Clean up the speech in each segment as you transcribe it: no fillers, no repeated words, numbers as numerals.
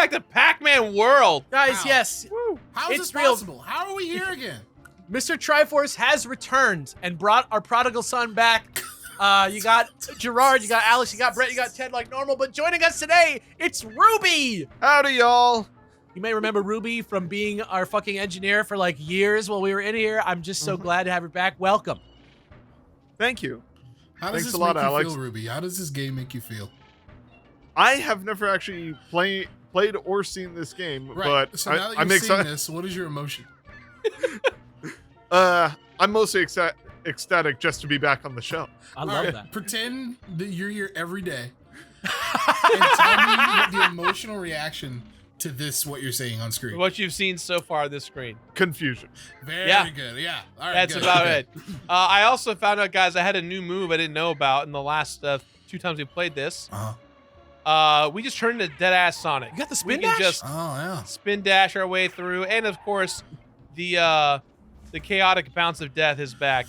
back to Pac-Man World. Guys, Wow. yes. Woo. How is It's this real. possible? How are we here again? Mr. Triforce has returned and brought our prodigal son back. You got Gerard, you got Alex, you got Brett, you got Ted like normal, but joining us today, it's Ruby. Howdy, y'all. You may remember Ruby from being our fucking engineer for like years while we were in here. I'm just so glad to have her back. Welcome. Thank you. How does Thanks this a lot, make you Alex. feel, Ruby? How does this game make you feel? I have never actually played or seen this game, Right. but So now that I'm you've seen excited. this, what is your emotion? I'm mostly ecstatic just to be back on the show. I All love right, that. Pretend that you're here every day and tell me what the emotional reaction to this, what you're saying on screen. What you've seen so far this screen. Confusion. Very Yeah. good. Yeah. All right. That's good. about Okay. it. I also found out, guys, I had a new move I didn't know about in the last 2 times we played this. We just turned into dead-ass Sonic. You got the We spin can dash? just Oh yeah. spin dash our way through, and of course, the chaotic bounce of death is back.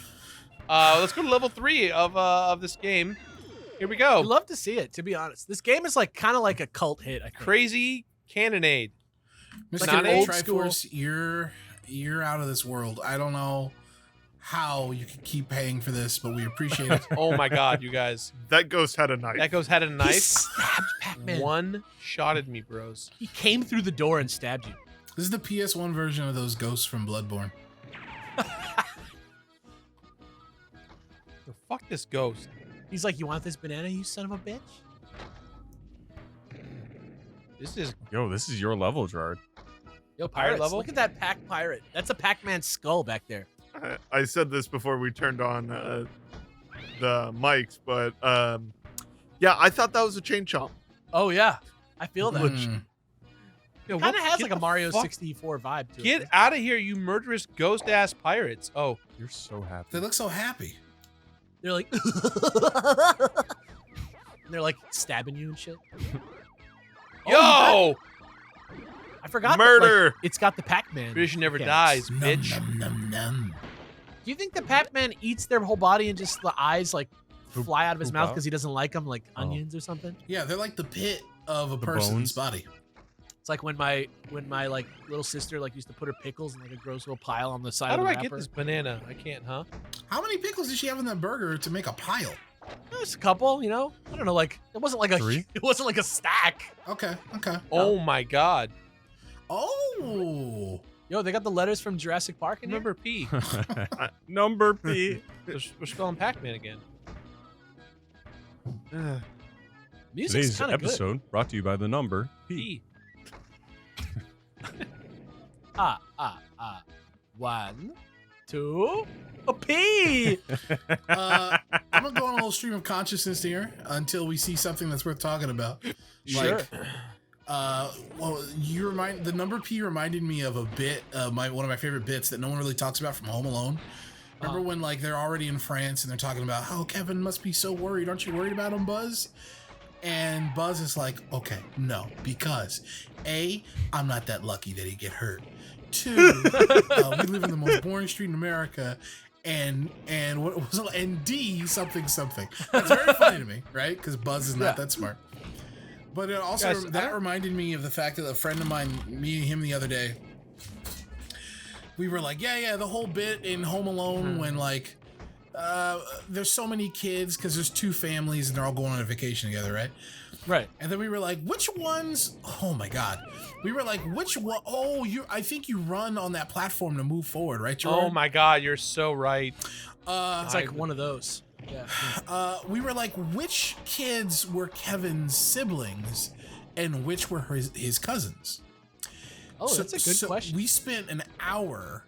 Let's go to level 3 of this game. Here we I'd go. love to see it, to be honest. This game is like kind of like a cult hit, I think. Crazy Cannonade. Mr. Like an Old old Triforce, you're out of this world. I don't know how you can keep paying for this, but we appreciate it. Oh my god, you guys. That ghost had a knife. That goes had a He knife. stabbed Pac-Man. One-shotted me, bros. He came through the door and stabbed you. This is the PS1 version of those ghosts from Bloodborne. So fuck this ghost. He's like, you want this banana, you son of a bitch? This is Yo, this is your level, Gerard. Yo, Pirate pirates, level? look at that Pac pirate. That's a Pac-Man skull back there. I said this before we turned on the mics, but yeah, I thought that was a chain chomp. Oh, yeah. I feel that. Mm. Yo, Kind of what- has get like a the Mario fuck- 64 vibe to Get it. out of here, you murderous ghost-ass pirates. Oh, You're so happy. They look so happy. They're like... They're like stabbing you and shit. yo! I forgot. that, Murder. like, it's got the Pac-Man. Tradition never mechanics. dies, bitch. Num, num, num. Do you think the Pac-Man eats their whole body and just the eyes like Poop- fly out of his poop mouth out? because he doesn't like them, like Oh. onions or something? Yeah, they're like the pit of a The person's bones? body. It's like when my like little sister like used to put her pickles in like a gross little pile on the side How of do the I wrapper. get this banana? I can't, huh? How many pickles did she have in that burger to make a pile? Just a couple, you know. I don't know, like it wasn't like a 3? it wasn't like a stack. Okay, okay. Oh my god. Oh, Yo, they got the letters from Jurassic Park in here. Remember P. Number P. We're spelling Pac-Man again. Music's Today's kind of good. episode brought to you by the number P. P. One, two, a P. I'm gonna go on a little stream of consciousness here until we see something that's worth talking about. Sure. Well, the number P reminded me of a bit of one of my favorite bits that no one really talks about from Home Alone. Remember when like they're already in France and they're talking about, oh, Kevin must be so worried. Aren't you worried about him, Buzz? And Buzz is like, okay, no, because A, I'm not that lucky that he get hurt. 2, we live in the most boring street in America. And what was it? And D, something. That's very funny to me, right? Because Buzz is not that smart. But it also Guys, that reminded me of the fact that a friend of mine, me and him the other day, we were like, yeah, the whole bit in Home Alone when like there's so many kids because there's 2 families and they're all going on a vacation together, right? Right. And then we were like, which ones? Oh my god, we were like, which one? Oh, I think you run on that platform to move forward, right? Gerard? Oh my god, you're so right. It's like one of those. Yeah. We were like, which kids were Kevin's siblings and which were his cousins? Oh, that's a good question. We spent an hour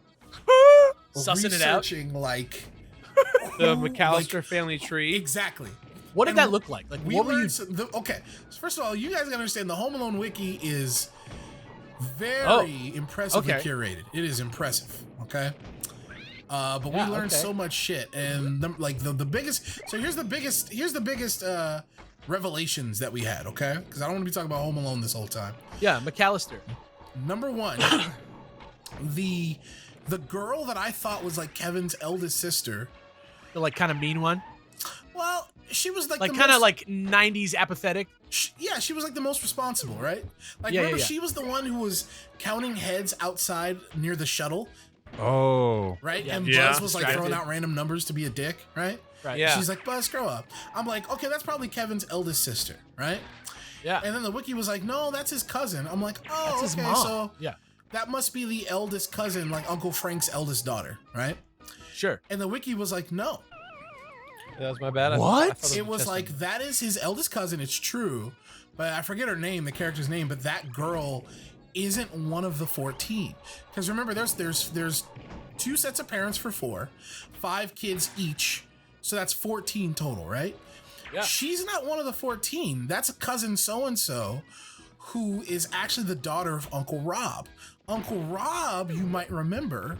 Sussing it out. researching like The who, McAllister family tree. exactly. What did And that look like? Like, We what were you? learned okay. So first of all, you guys gotta understand the Home Alone wiki is very impressively okay. curated. It is impressive. Okay. But we Yeah, learned okay. so much shit, and the biggest. So here's the biggest revelations that we had. Okay, because I don't want to be talking about Home Alone this whole time. Yeah, McAllister. Number 1, the girl that I thought was like Kevin's eldest sister. The like kind of mean one. Well, She was like Like the kind of most- like 90s apathetic. Yeah, she was like the most responsible, right? Like, Yeah, remember, yeah. she was the one who was counting heads outside near the shuttle, Oh. right? Yeah. And Yeah. Buzz was like throwing Distracted. out random numbers to be a dick, right? Right. Yeah. She's like, Buzz, grow up. I'm like, okay, that's probably Kevin's eldest sister, right? Yeah. And then the wiki was like, no, that's his cousin. I'm like, oh, That's his okay, mom. so Yeah. that must be the eldest cousin, like Uncle Frank's eldest daughter, right? Sure. And the wiki was like, no. That was my bad. What? I thought It was Chester. like, that is his eldest cousin, it's true, but I forget her name, the character's name, but that girl isn't one of the 14. Because remember, there's 2 sets of parents for 4, 5 kids each, so that's 14 total, right? Yeah. She's not one of the 14. That's a cousin so-and-so who is actually the daughter of Uncle Rob. Uncle Rob, you might remember,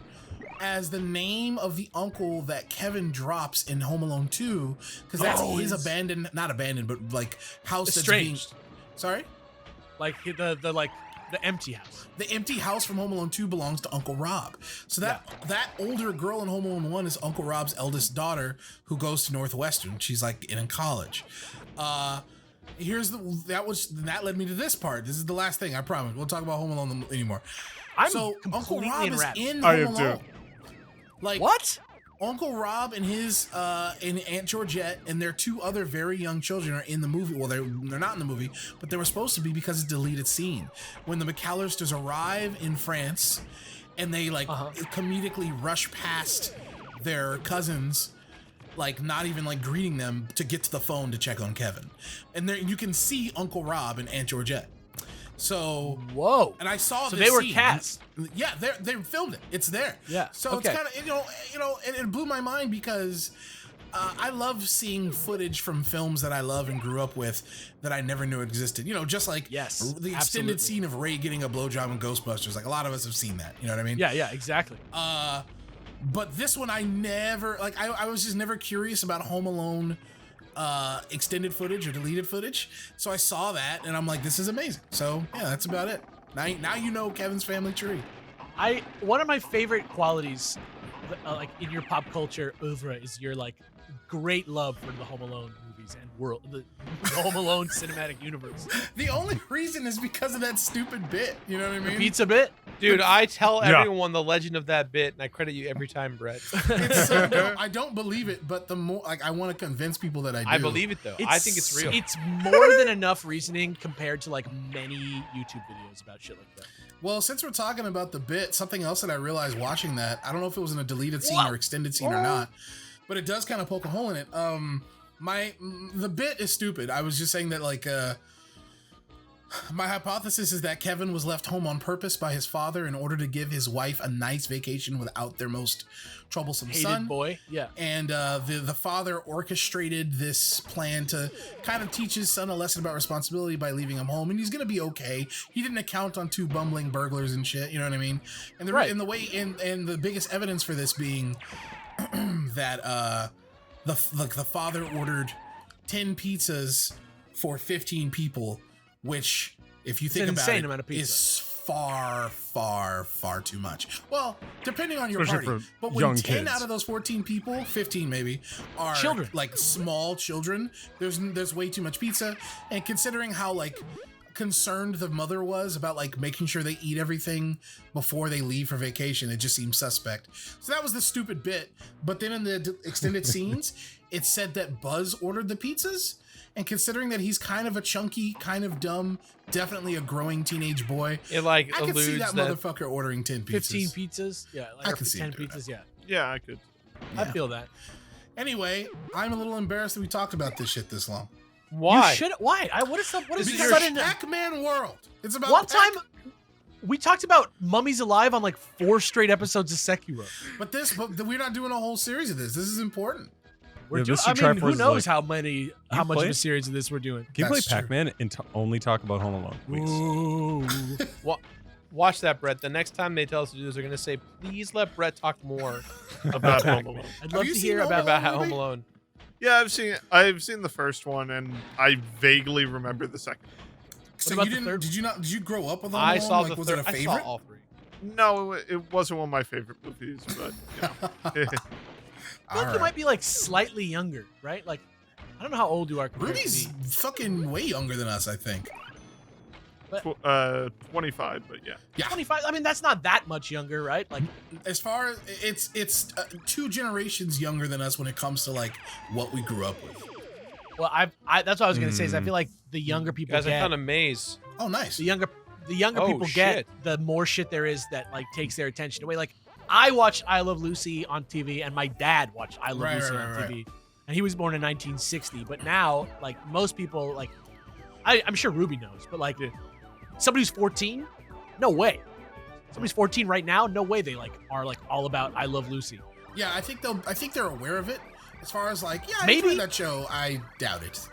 as the name of the uncle that Kevin drops in Home Alone 2, because that's his abandoned, not abandoned, but like house that's being... Estranged. Sorry? Like the empty house. The empty house from Home Alone 2 belongs to Uncle Rob. So that older girl in Home Alone 1 is Uncle Rob's eldest daughter who goes to Northwestern. She's like in college. That led me to this part. This is the last thing, I promise. We'll talk about Home Alone anymore. I'm So Uncle completely Rob is enraptured. in I Home am too. Alone. Like What? Uncle Rob and his and Aunt Georgette and their 2 other very young children are in the movie. Well, they're not in the movie, but they were supposed to be because it's a deleted scene. When the McAllisters arrive in France and they like comedically rush past their cousins, like not even like greeting them to get to the phone to check on Kevin. And there you can see Uncle Rob and Aunt Georgette. So Whoa. and I saw So this they were scene. cast. Yeah, they filmed it. It's there. Yeah, So okay. it's kind of you know, and it blew my mind because I love seeing footage from films that I love and grew up with that I never knew existed. You know, just like Yes, the extended absolutely. scene of Ray getting a blowjob in Ghostbusters. Like a lot of us have seen that. You know what I mean? Yeah, exactly. But this one, I never like. I was just never curious about Home Alone extended footage or deleted footage. So I saw that and I'm like, this is amazing. So yeah, that's about it. Now you know Kevin's family tree. One of my favorite qualities, like in your pop culture oeuvre, is your like great love for the Home Alone movies and the Home Alone cinematic universe. The only reason is because of that stupid bit. You know what I mean? Pizza bit. Dude, I tell Yeah. everyone the legend of that bit, and I credit you every time, Brett. It's so dumb. I don't believe it, but the more like I want to convince people that I do. I believe it though. I think it's real. It's more than enough reasoning compared to like many YouTube videos about shit like that. Well, since we're talking about the bit, something else that I realized watching that, I don't know if it was in a deleted scene Whoa. or extended scene or not, but it does kind of poke a hole in it. The bit is stupid. I was just saying that like my hypothesis is that Kevin was left home on purpose by his father in order to give his wife a nice vacation without their most troublesome Hated son. boy. Yeah. And the father orchestrated this plan to kind of teach his son a lesson about responsibility by leaving him home, and he's gonna be okay. He didn't account on 2 bumbling burglars and shit. You know what I mean? And the biggest evidence for this being that the father ordered 10 pizzas for 15 people, which if you think an about insane it amount of pizza. is far too much. Well, depending on your Especially party, for but when young 10 kids. out of those 14 people, 15 maybe, are Children. like small children, there's way too much pizza. And considering how like concerned the mother was about like making sure they eat everything before they leave for vacation, it just seems suspect. So that was the stupid bit. But then in the extended scenes, it said that Buzz ordered the pizzas. And considering that he's kind of a chunky, kind of dumb, definitely a growing teenage boy, It like I could see alludes that that. murder ordering 10 pizzas. 15 pizzas. Yeah. Like, I or can see him 10 doing pizzas. Yeah. Yeah, I could. I feel that. Anyway, I'm a little embarrassed that we talked about this shit this long. Why? You should. Why? What is Because the sudden? Pac-Man World. It's about One time, we talked about Mummies Alive on like 4 straight episodes of Sekiro. but we're not doing a whole series of this. This is important. We're Yeah, doing. this I mean, who Triforce is knows like- how much of play? a series of this we're doing? Can you play That's true. Pac-Man and only talk about Home Alone, please? Ooh. Watch that, Brett. The next time they tell us to do this, they're gonna say, "Please let Brett talk more About Home Alone. I'd Have love you to seen hear Home about. about Alone Home movie? Alone." Yeah, I've seen the first one, and I vaguely remember the second. So about you the didn't? third Did you grow up with Home I Alone? saw Like, the was third. it a I saw favorite? all 3. No, it wasn't one of my favorite movies, but I feel like you might be like slightly younger, right? Like I don't know how old you are compared Ruby's to me. fucking way younger than us, I think. 25, but yeah. Yeah. 25. I mean, that's not that much younger, right? Like, As far as it's 2 generations younger than us when it comes to like what we grew up with. well, that's what I was gonna say. Is I feel like the younger people Guys, I get, found a maze. Oh, nice. the younger Oh, people shit. get, the more shit there is that like takes their attention away. Like, I watched I Love Lucy on TV, and my dad watched I Love Right, Lucy right, on right, TV, and he was born in 1960. But now, like most people, like I'm sure Ruby knows, but like somebody who's 14, no way. Somebody's 14 right now, no way they like are like all about I Love Lucy. Yeah, I think they're aware of it. As far as like, yeah, I Maybe. enjoyed that show. I doubt it.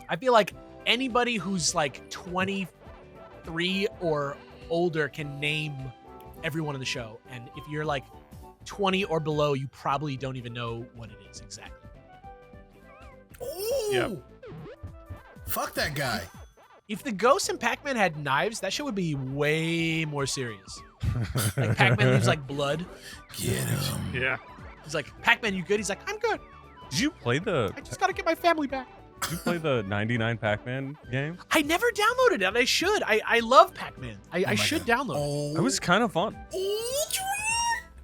I feel like anybody who's like 23 or older can name everyone in the show, and if you're like 20 or below, you probably don't even know what it is exactly. Ooh. Yep. Fuck that guy. If the ghosts in Pac-Man had knives, that shit would be way more serious. Like Pac-Man leaves like blood. Get him. Yeah. He's like, Pac-Man, you good? He's like, I'm good. Did you play the I just gotta get my family back. 99 Pac-Man game? I never downloaded it, and I should. I love Pac-Man. I Oh my should God. download it. Oh, It was kind of fun. oh,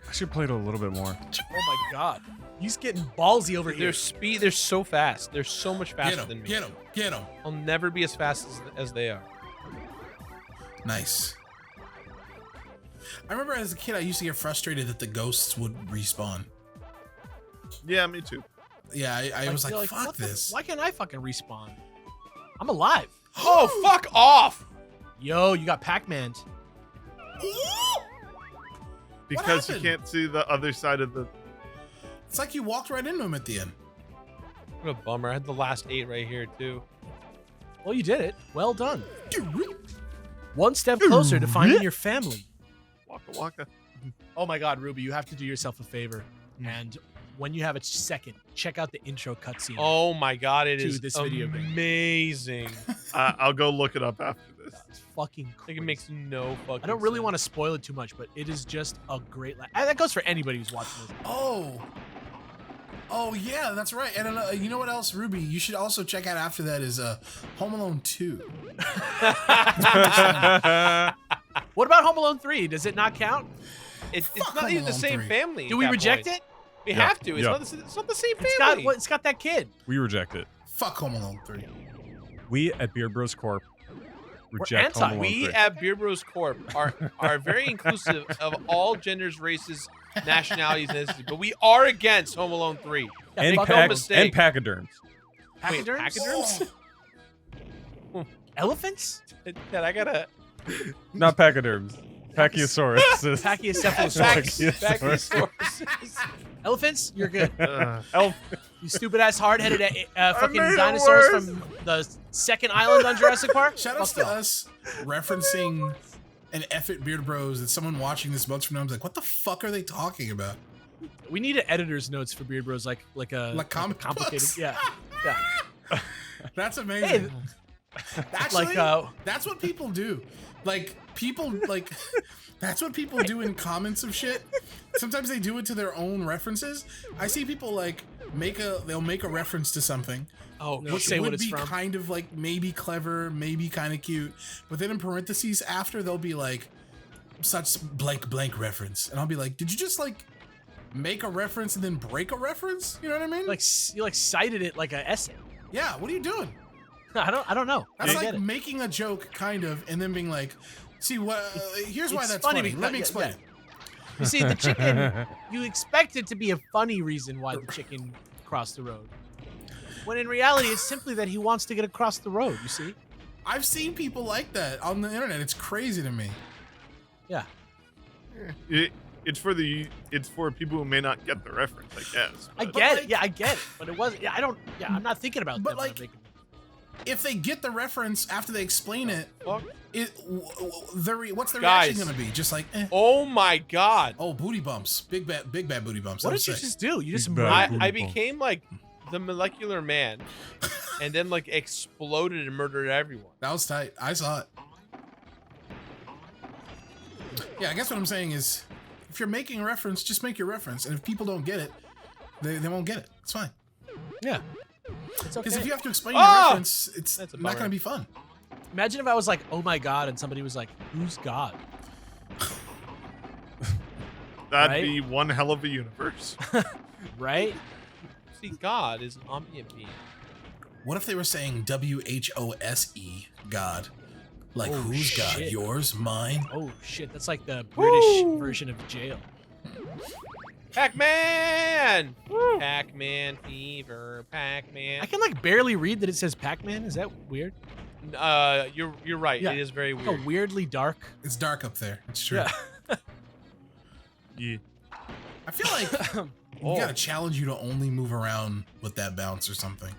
I should play it a little bit more. Oh my god. He's getting ballsy over here. Their speed, they're so fast. They're so much faster get than him. me. Get him. Get him. I'll never be as fast as they are. Nice. I remember as a kid, I used to get frustrated that the ghosts would respawn. Yeah, me too. Yeah, I was you're like, fuck what this. why can't I fucking respawn? I'm alive. Oh, fuck off! Yo, you got Pac-Man. Because you happened? can't see the other side of the. It's like you walked right into him at the end. What a bummer. I had the last 8 right here, too. Well, you did it. Well done. One step closer to finding your family. Waka waka. Oh my god, Ruby, you have to do yourself a favor. And when you have a second, check out the intro cutscene. Oh my god, it To is this video game. amazing. I'll go look it up after this. It's fucking I think crazy. it makes no fucking I don't really sense. want to spoil it too much, but it is just a great. That goes for anybody who's watching this. Oh yeah, that's right. And you know what else, Ruby? You should also check out after that is Home Alone 2. What about Home Alone 3? Does it not count? It's Fuck not Home even the Alone same 3. family. Do at we that reject point. it? We Yeah, have to. It's, yeah. it's not the same family. It's got that kid. We reject it. Fuck Home Alone 3. We at Beard Bros Corp We're reject anti. Home Alone We 3. at Beer Bros Corp are very inclusive of all genders, races, nationalities, and ethnicities, but we are against Home Alone 3. and, Make no pack, mistake. and pachyderms. Wait, Pachyderms? pachyderms? Elephants? Dad, I gotta. Not pachyderms. Pachyosaurus. Pachycephalosaurus. Pachysaurus. Elephants? You're good. Elf. You stupid ass hard-headed fucking made it dinosaurs worse. from the second island on Jurassic Park. Shout outs Fuck to y'all. us referencing an Eff It Beard Bros that someone watching this months from now is like, what the fuck are they talking about? We need an editor's notes for Beard Bros, like a Like comic complicated. books? Yeah. That's amazing. Actually, Like, that's what people do. Like people like that's what people do in comments of shit. Sometimes they do it to their own references. I see people like they'll make a reference to something. Oh, Which say would what it's be from. kind of like maybe clever, maybe kind of cute, but then in parentheses after they'll be like such blank reference, and I'll be like, did you just like make a reference and then break a reference? You know what I mean? Like you like cited it like an essay. yeah, what are you doing? I don't know. That's I like get it. making a joke, kind of, and then being like, see what? Here's why It's that's funny funny. because- Let me yeah, explain yeah. it. You see, the chicken, you expect it to be a funny reason why the chicken crossed the road. When in reality, it's simply that he wants to get across the road, you see? I've seen people like that on the internet. It's crazy to me. Yeah. It's for people who may not get the reference, I guess. I but- get like- it. Yeah, I get it. But it wasn't, yeah, I'm not thinking about But them when I'm like- making- If they get the reference after they explain it, Fuck. what's the Guys. reaction gonna be? Just like, eh. Oh my god. Oh, booty bumps, big bad booty bumps. What That was did you sick. just do? You just Big bad. murdered. I became like the molecular man and then like exploded and murdered everyone. That was tight. I saw it. Yeah, I guess what I'm saying is, if you're making a reference, just make your reference, and if people don't get it, they won't get it. It's fine. Yeah. It's Because okay. if you have to explain your Oh! reference, it's That's a not bummer. going to be fun. Imagine if I was like, "Oh my god," and somebody was like, "Who's God?" That'd Right? be one hell of a universe. Right? See, God is an omniscient being. What if they were saying WHOSE, God? Like, Oh, who's God? shit. Yours, mine? Oh shit, that's like the British Woo! version of jail. Pac-Man! Pac-Man fever, Pac-Man. I can like barely read that it says Pac-Man. Is that weird? You're right. Yeah. It is very Like weird. a weirdly dark. It's dark up there. It's true. Yeah. Yeah. I feel like Oh. we got to challenge you to only move around with that bounce or something.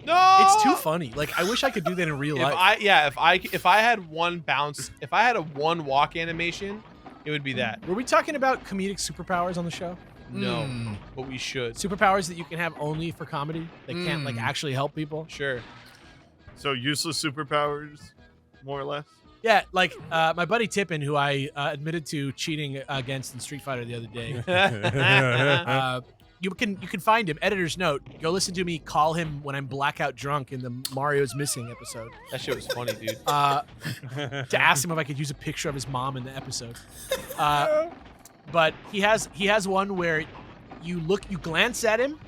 No! It's too funny. Like I wish I could do that in real life. If I had one bounce, if I had a one walk animation, it would be that. Were we talking about comedic superpowers on the show? No, Mm. but we should. Superpowers that you can have only for comedy that can't like actually help people? Sure. So useless superpowers, more or less. Yeah, like my buddy Tippin, who I admitted to cheating against in Street Fighter the other day. You can find him. Editor's note. Go listen to me call him when I'm blackout drunk in the Mario's Missing episode. That shit was funny, dude. To ask him if I could use a picture of his mom in the episode. But he has one where you glance at him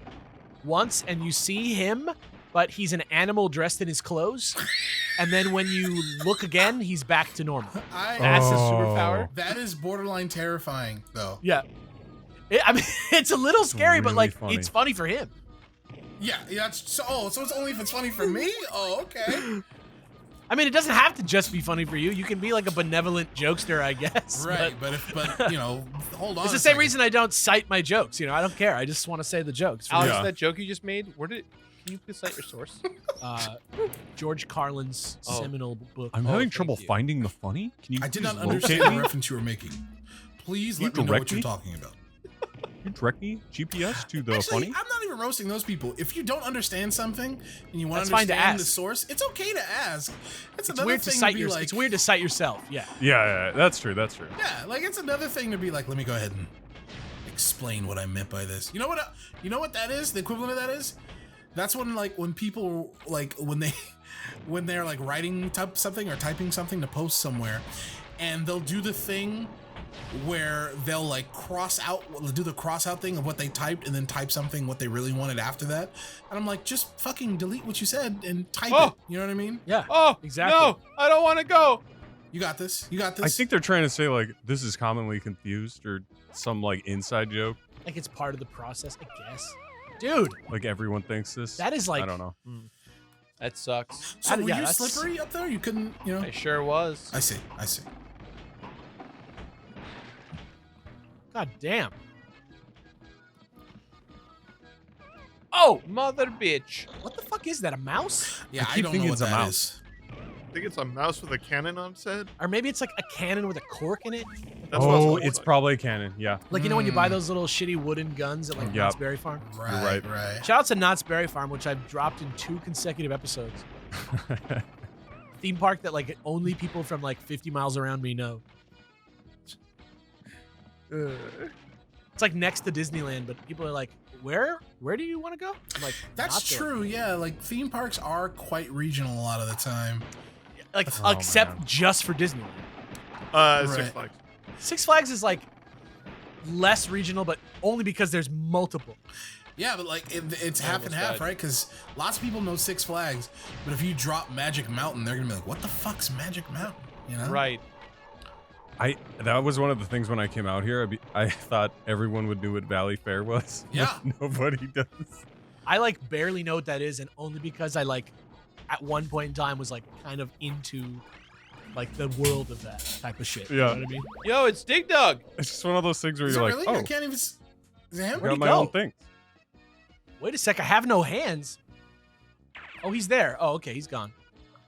once and you see him, but he's an animal dressed in his clothes. And then when you look again, he's back to normal. That's a superpower. That is borderline terrifying, though. Yeah. I mean, it's a little scary, but really like funny. it's funny for him. Yeah, that's so it's only if it's funny for me? Oh, okay. I mean, it doesn't have to just be funny for you. You can be like a benevolent jokester, I guess. Right, but hold on. It's a the same second. reason I don't cite my jokes. I don't care. I just want to say the jokes. Alex, Yeah. that joke you just made, can you please cite your source? George Carlin's Oh. seminal book. I'm Oh, having thank trouble you. finding the funny. Can you I did please not locate understand the me? reference you were making. Please You let me know direct what you're me? talking about. You direct me GPS to the Actually, funny? I'm not even roasting those people. If you don't understand something and you want That's to fine to understand the ask. source, it's okay to ask. It's It's another weird to thing cite be like, It's weird to cite yourself. Yeah. Yeah, that's true. That's true. Yeah, like it's another thing to be like, let me go ahead and explain what I meant by this. You know what that is? The equivalent of that is? That's when people when they're like writing something or typing something to post somewhere, and they'll do the thing where they'll like do the cross out thing of what they typed and then type something what they really wanted after that. And I'm like, just fucking delete what you said and type Oh. it. You know what I mean? Yeah. Oh, Exactly. No, I don't want to go. You got this. You got this. I think they're trying to say like this is commonly confused or some like inside joke. Like it's part of the process, I guess. Dude, Like everyone thinks this. that is like I don't know. That sucks. so. Were yeah, you that's- slippery up there? You couldn't. I sure was. I see. God damn. Oh, mother bitch. What the fuck is that? A mouse? Yeah, I I keep don't know thinking what it's a that mouse. is. I think it's a mouse with a cannon on its head. Or maybe it's like a cannon with a cork in it? That's what Oh, it it's looks like. probably canon. Yeah. Like, you know when you buy those little shitty wooden guns at like Yep. Knott's Berry Farm? Right. right. Shout out to Knott's Berry Farm, which I've dropped in 2 consecutive episodes. Theme park that like only people from like 50 miles around me know. It's like next to Disneyland, but people are like, where do you want to go? I'm like, That's "Not there." true. Yeah, like theme parks are quite regional a lot of the time. Like, Oh, except man. just for Disneyland. Six Right. Flags. Six Flags is like less regional, but only because there's multiple. Yeah, but like it's half and almost half, died. right? Because lots of people know Six Flags, but if you drop Magic Mountain, they're gonna be like, "What the fuck's Magic Mountain?" You know? Right. That was one of the things when I came out here. I thought everyone would know what Valley Fair was. but Yeah. Nobody does. I like barely know what that is, and only because I like at one point in time was like kind of into like the world of that type of shit. You Yeah. know what I mean? Yo, it's Dig Dug. It's just one of those things where Is you're it like, really? oh, I can't even. Is it him? I Where'd got he my go? own thing. Wait a sec, I have no hands. Oh, he's there. Oh, okay, he's gone.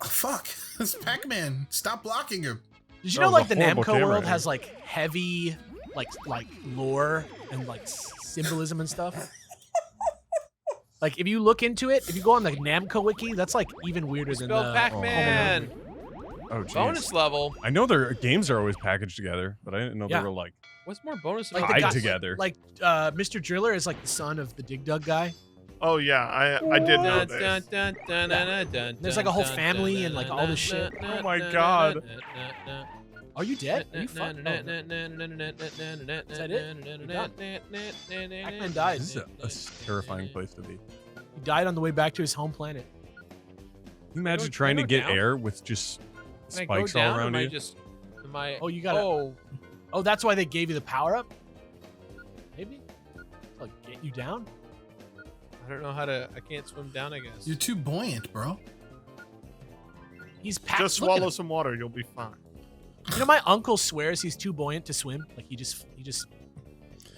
Oh, fuck! It's Pac-Man. Stop blocking him. Did you That know was like a the horrible Namco camera world angle. has like heavy like lore and like symbolism and stuff? Like if you look into it, if you go on the Namco wiki, that's like even weirder than Spell the Pac-Man. Oh, jeez. Bonus level. I know their games are always packaged together, but I didn't know Yeah. they were like What's more bonus? Like level? the tied guy- together. Like Mr. Driller is like the son of the Dig Dug guy. Oh yeah, I did know this. There's like a whole family and like all this shit. Oh my God. Are you dead? Are you fucked? Oh, no. Is that it? You're done. Pac-Man died. This is a terrifying place to be. He died on the way back to his home planet. Can you imagine Can I trying to go get down? air with just Can I go spikes all down? around Am I you? just? Am I? Oh, you gotta. Oh, Oh, that's why they gave you the power up. Maybe. To get you down. I don't know how to. I can't swim down. I guess. You're too buoyant, bro. He's packed. Just Look at swallow him. some water, you'll be fine. You know, my uncle swears he's too buoyant to swim. Like he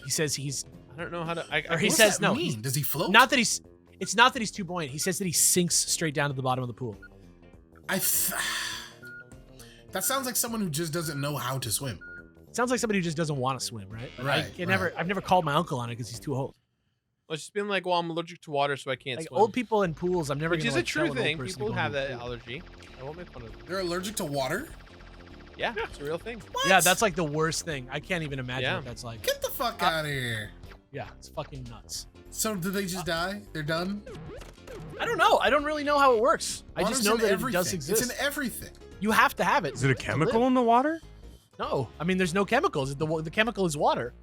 says he's. I don't know how to. Or he What's says that no. mean? Does he float? Not that he's. It's not that he's too buoyant. He says that he sinks straight down to the bottom of the pool. That sounds like someone who just doesn't know how to swim. Sounds like somebody who just doesn't want to swim, right? Right, I've never called my uncle on it because he's too old. Well, it's just been like, well, I'm allergic to water, so I can't Like swim. old people in pools, I'm never Which gonna. is like, a true tell an old thing. person to People go have into a that pool. allergy. I won't make fun of them. They're allergic to water? Yeah, it's a real thing. Yeah, that's like the worst thing. I can't even imagine Yeah. what that's like. Get the fuck out of here. Yeah, it's fucking nuts. So did they just die? They're done? I don't know. I don't really know how it works. I just Water's know in that it everything. does exist. It's in everything. You have to have it. Is it a to chemical live. in the water? No, I mean there's no chemicals. The chemical is water.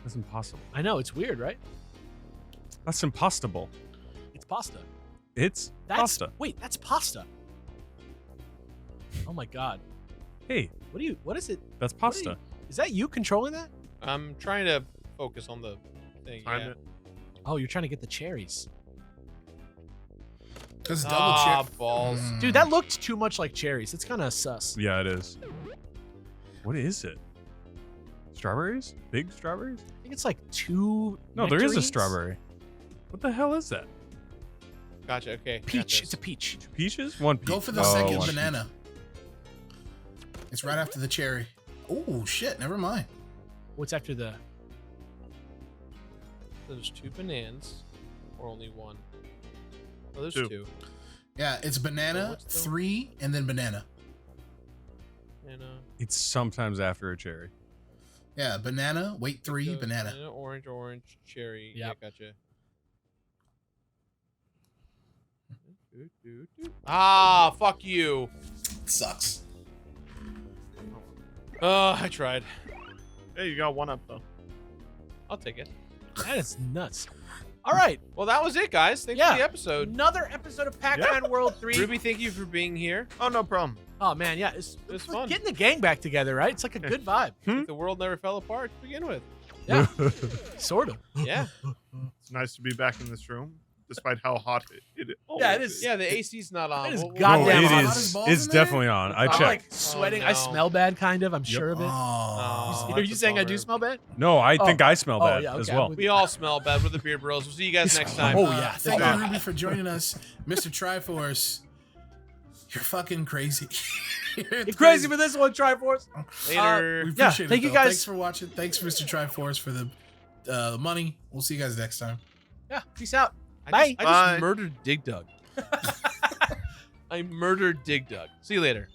That's impossible. I know it's weird, right? That's impossible. It's pasta. It's That's pasta. Wait, that's pasta. Oh my god. Hey, What is it? that's What are pasta. you- Is that you controlling that? I'm trying to focus on the thing. Find Yeah. it. Oh, you're trying to get the cherries. Because double Ah, chip. balls. Dude, that looked too much like cherries. It's kind of sus. Yeah, it is. What is it? Strawberries? Big strawberries? I think it's like two. No, there is a nectarines? strawberry. What the hell is that? Gotcha. Okay. got Peach. this. It's a peach. Peaches? One peach. Go for the Oh, second one banana. It's right after the cherry. Oh, shit. Never mind. What's after the? There's 2 bananas, or only 1. Oh, there's Two. 2. Yeah, it's banana, what's the- 3, and then banana. And It's sometimes after a cherry. Yeah, banana, wait, 3, banana. orange, cherry. Yeah, Yep. gotcha. Ah, fuck you. Sucks. I tried. Hey, you got one up though. I'll take it. That is nuts. All right, Well, that was it, guys. Thanks Yeah. for the episode. another episode of Pac-Man World 3. Ruby, thank you for being here. Oh, no problem. Oh man, yeah, it's It was like fun. getting the gang back together, right? It's like a good vibe. The world never fell apart to begin with. Yeah, sort of. Yeah. It's nice to be back in this room, despite how hot it always Yeah, it is. Yeah, the AC's not on. It is We'll- No, goddamn it hot. hot as is. balls It's in there? definitely on. I I'm checked. like sweating. I no. smell bad, kind of. I'm sure of it. Oh. Oh, Are you that's a saying I do bummer. smell bad? No, I think I smell Oh, bad yeah, as okay, well. I'm with We all smell bad. We're the Beer Bros. We'll see you guys next time. Oh, yeah. Thank Thank you, you. Ruby, for joining us. Mr. Triforce, you're fucking crazy. You're crazy for this one, Triforce. Later. We Yeah, appreciate thank it, you though. guys. Thanks for watching. Thanks, Mr. Triforce, for the money. We'll see you guys next time. Yeah, peace out. I Bye. just Bye. murdered Dig Dug. I murdered Dig Dug. See you later.